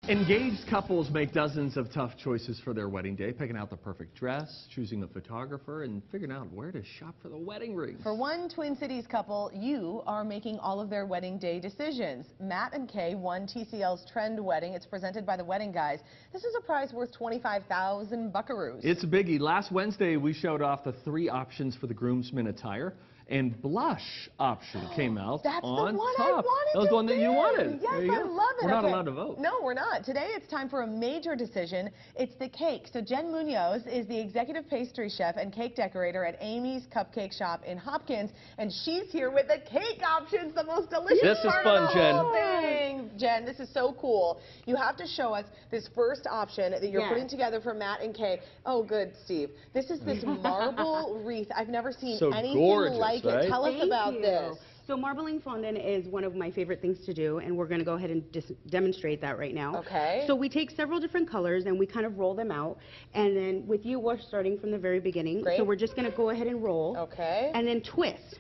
Engaged couples make dozens of tough choices for their wedding day, picking out the perfect dress, choosing the photographer, and figuring out where to shop for the wedding rings. For one Twin Cities couple, you are making all of their wedding day decisions. Matt and Kay won TCL's Trend Wedding. It's presented by the Wedding Guys. This is a prize worth 25,000 buckaroos. It's a biggie. Last Wednesday, we showed off the 3 options for the groomsmen attire. And blush option came out That's on the one top. I wanted. That was the one that you wanted. Yes, I love it. We're not allowed to vote. No, we're not. Today it's time for a major decision. It's the cake. So Jen Munoz is the executive pastry chef and cake decorator at Amy's Cupcake Shop in Hopkins, and she's here with the cake options, the most delicious This is part fun, of the whole thing. Jen, this is so cool. You have to show us this first option that you're putting together for Matt and Kay. Oh, good, Steve. This is this marble wreath. I've never seen anything gorgeous, like right? it. Tell us about this. So marbling fondant is one of my favorite things to do, and we're going to go ahead and demonstrate that right now. Okay. So we take several different colors and we kind of roll them out, and then with you we're starting from the very beginning. Great. So we're just going to go ahead and roll. Okay. And then twist.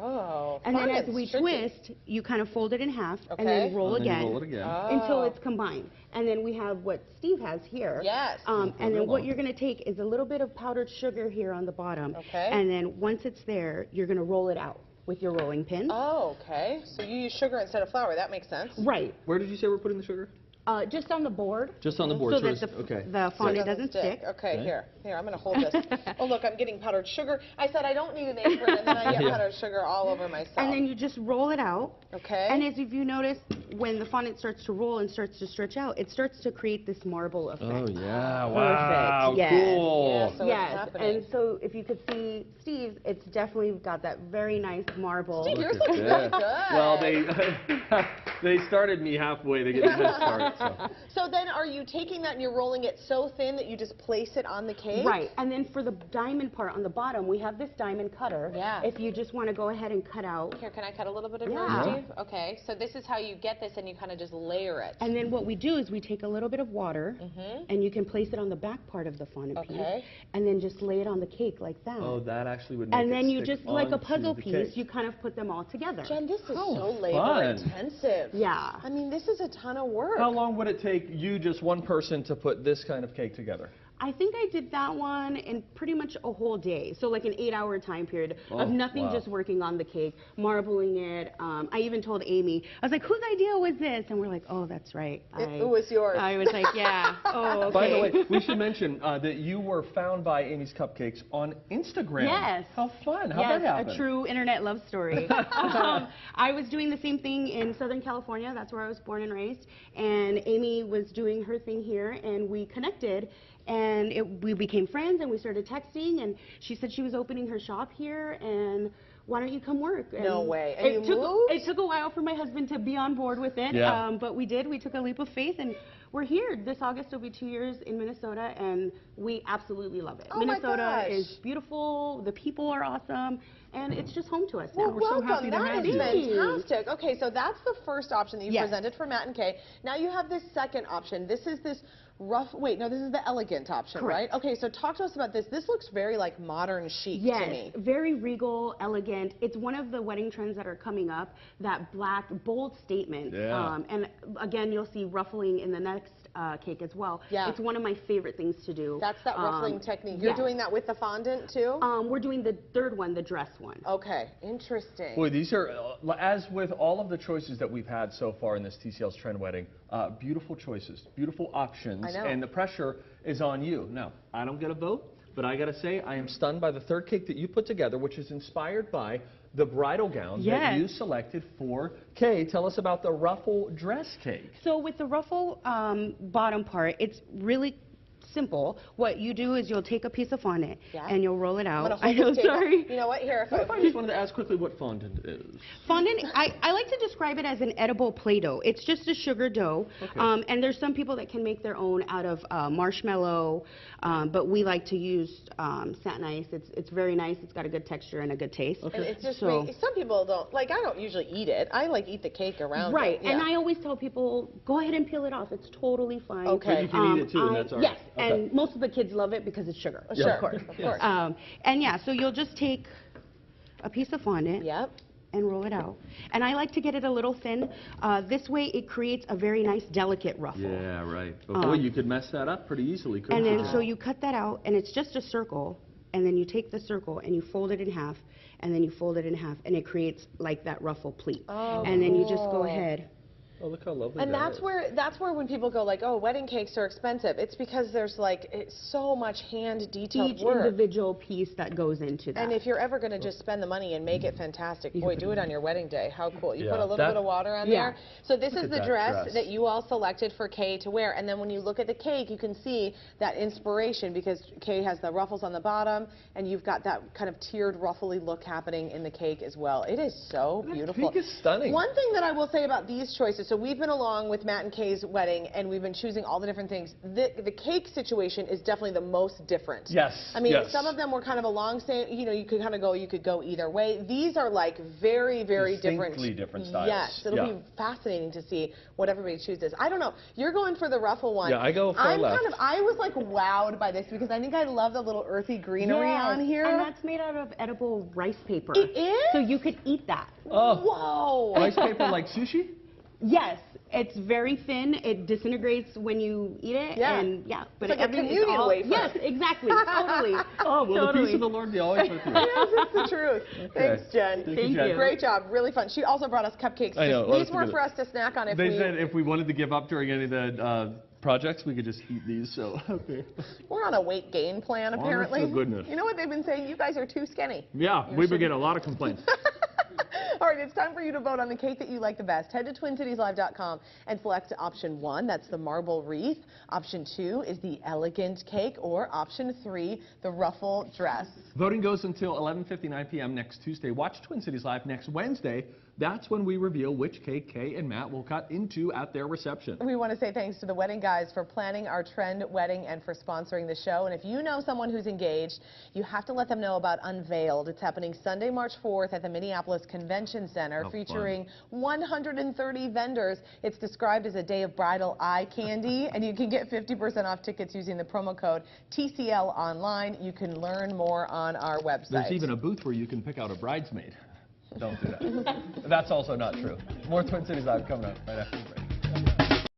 Oh, and then as it's we tricky. twist, you kind of fold it in half Okay. and then roll And then again. you roll it again. Until it's combined. And then we have what Steve has here. Yes. And then what you're going to take is a little bit of powdered sugar here on the bottom. Okay. And then once it's there, you're going to roll it out with your rolling pin. Oh, okay. So you use sugar instead of flour. That makes sense. Right. Where did you say we're putting the sugar? Just on the board. Just on the board. So that okay. the fondant doesn't stick. Okay, here, I'm going to hold this. Oh, look, I'm getting powdered sugar. I said I don't need an apron, and then I get powdered sugar all over myself. And then you just roll it out. Okay. And as if you notice, when the fondant starts to roll and starts to stretch out, it starts to create this marble effect. Oh, yeah. Wow. Yes. Cool. Yeah, so it's Yes, happening. and so if you could see Steve's, it's definitely got that very nice marble. Steve, yours Look looks at really this. good. Well, they started me halfway. They get me head start. So then are you taking that and you're rolling it so thin that you just place it on the cake? Right, and then for the diamond part on the bottom, we have this diamond cutter. Yeah. If you just want to go ahead and cut out. Here, can I cut a little bit of Yeah. yours, Steve? Okay, so this is how you get this, and you kind of just layer it. And then what we do is we take a little bit of water, and you can place it on the back part of the fondant piece, and then just lay it on the cake like that. Oh, that actually would make and it then you stick just, like a onto puzzle the piece, cake. you kind of put them all together. Jen, this is so fun. labor-intensive. Yeah. I mean, this is a ton of work. How long would it take you, just one person, to put this kind of cake together? I think I did that one in pretty much a whole day. So like an 8-hour time period of nothing, wow. just working on the cake, marbling it. I even told Amy, I was like, whose idea was this? And we're like, oh, that's right. It was yours. I was like, yeah. Oh, okay. By the way, we should mention that you were found by Amy's Cupcakes on Instagram. Yes. How fun. How'd Yes, that happen? a true internet love story. I was doing the same thing in Southern California. That's where I was born and raised. And Amy was doing her thing here, and we connected. And we became friends, and we started texting. And she said she was opening her shop here, and why don't you come work? And No way. And you moved? It took a while for my husband to be on board with it. Yeah. But we did. We took a leap of faith, and we're here. This August will be 2 years in Minnesota, and we absolutely love it. Oh my Minnesota gosh. is beautiful. The people are awesome, and it's just home to us now. Well, We're so welcome. happy to That have is you. fantastic. Okay, so that's the first option that you Yes. presented for Matt and Kay. Now you have this second option. This is this rough, wait, no, this is the elegant option, Correct. right? Okay, so talk to us about this. This looks very like modern chic to me. Yes, very regal, elegant. It's one of the wedding trends that are coming up, that black, bold statement. Yeah. And again, you'll see ruffling in the next cake as well. Yeah. It's one of my favorite things to do. That's that ruffling technique. You're yes. doing that with the fondant too? We're doing the third one, the dress one. Okay, interesting. Boy, these are, as with all of the choices that we've had so far in this TCL's Trend Wedding, beautiful choices, beautiful options, I know. and the pressure is on you. Now, I don't get a vote, but I gotta say, I am stunned by the third cake that you put together, which is inspired by the bridal gown that Yes. you selected for Kay. Tell us about the ruffle dress cake. So with the ruffle bottom part, it's really simple. What you do is you'll take a piece of fondant and you'll roll it out. I'm gonna hold this table. Sorry. You know what? Here, What if I just wanted to ask quickly what fondant is? Fondant, I like to describe it as an edible Play-Doh. It's just a sugar dough, Okay. and there's some people that can make their own out of marshmallow, but we like to use satin ice. It's very nice. It's got a good texture and a good taste. And it's just, So- some people don't, like, I don't usually eat it. I like eat the cake around Right, it. Yeah. and I always tell people, go ahead and peel it off. It's totally fine. Okay. But you can eat it too, and that's all right. Yes, Okay. and most of the kids love it because it's sugar. Sure, Of course. of course. And yeah, so you'll just take a piece of fondant. Yep. and roll it out. And I like to get it a little thin. This way it creates a very nice delicate ruffle. Yeah, right. But boy, you could mess that up pretty easily, couldn't And you? then so you cut that out, and it's just a circle, and then you take the circle and you fold it in half, and then you fold it in half, and it creates like that ruffle pleat. Oh, and then you just go cool. ahead. Oh, look how lovely And that that's where when people go like, oh, wedding cakes are expensive. It's because there's like so much hand detailed Each work. individual piece that goes into that. And if you're ever going to just spend the money and make it fantastic, boy, do it on your wedding day. How cool. You Yeah. put a little That- bit of water on Yeah. there. So this Look is at the that dress dress. that you all selected for Kay to wear. And then when you look at the cake, you can see that inspiration because Kay has the ruffles on the bottom, and you've got that kind of tiered, ruffly look happening in the cake as well. It is so beautiful. cake is stunning. One thing that I will say about these choices, so we've been along with Matt and Kay's wedding, and we've been choosing all the different things. The cake situation is definitely the most different. Yes, I mean, yes. some of them were kind of along, you know, you could kind of go, you could go either way. These are like very, very Distinctly different styles. Yes, it'll Yeah. be fascinating to see what everybody chooses. I don't know. You're going for the ruffle one. Yeah, I go far I'm left. I was like wowed by this because I think I love the little earthy greenery Yes, on here. And that's made out of edible rice paper. It is? So you could eat that. Oh, Whoa. rice paper like sushi? Yes, it's very thin. It disintegrates when you eat it. Yeah. And yeah, but It's like a everything is communion all, wafer. Yes, exactly. Totally. Oh, well, the Totally. peace of the Lord be always with you. Yes, it's the truth. Thanks, Jen. Thank you. Great job. Really fun. She also brought us cupcakes. I know. These were for us to snack on if They we... said if we wanted to give up during any of the projects, we could just eat these, so, okay. We're on a weight gain plan, apparently. Honest to goodness. You know what they've been saying? You guys are too skinny. Yeah, we've been getting a lot of complaints. All right, it's time for you to vote on the cake that you like the best. Head to TwinCitiesLive.com and select option 1, that's the marble wreath. Option 2 is the elegant cake, or option 3, the ruffle dress. Voting goes until 11:59 p.m. next Tuesday. Watch Twin Cities Live next Wednesday. That's when we reveal which cake Kay and Matt will cut into at their reception. We want to say thanks to the Wedding Guys for planning our trend wedding and for sponsoring the show. And if you know someone who's engaged, you have to let them know about Unveiled. It's happening Sunday, March 4th at the Minneapolis Convention Center, How featuring 130 vendors. It's described as a day of bridal eye candy, and you can get 50% off tickets using the promo code TCL online. You can learn more on our website. There's even a booth where you can pick out a bridesmaid. Don't do that. That's also not true. More Twin Cities Live coming up right after the break.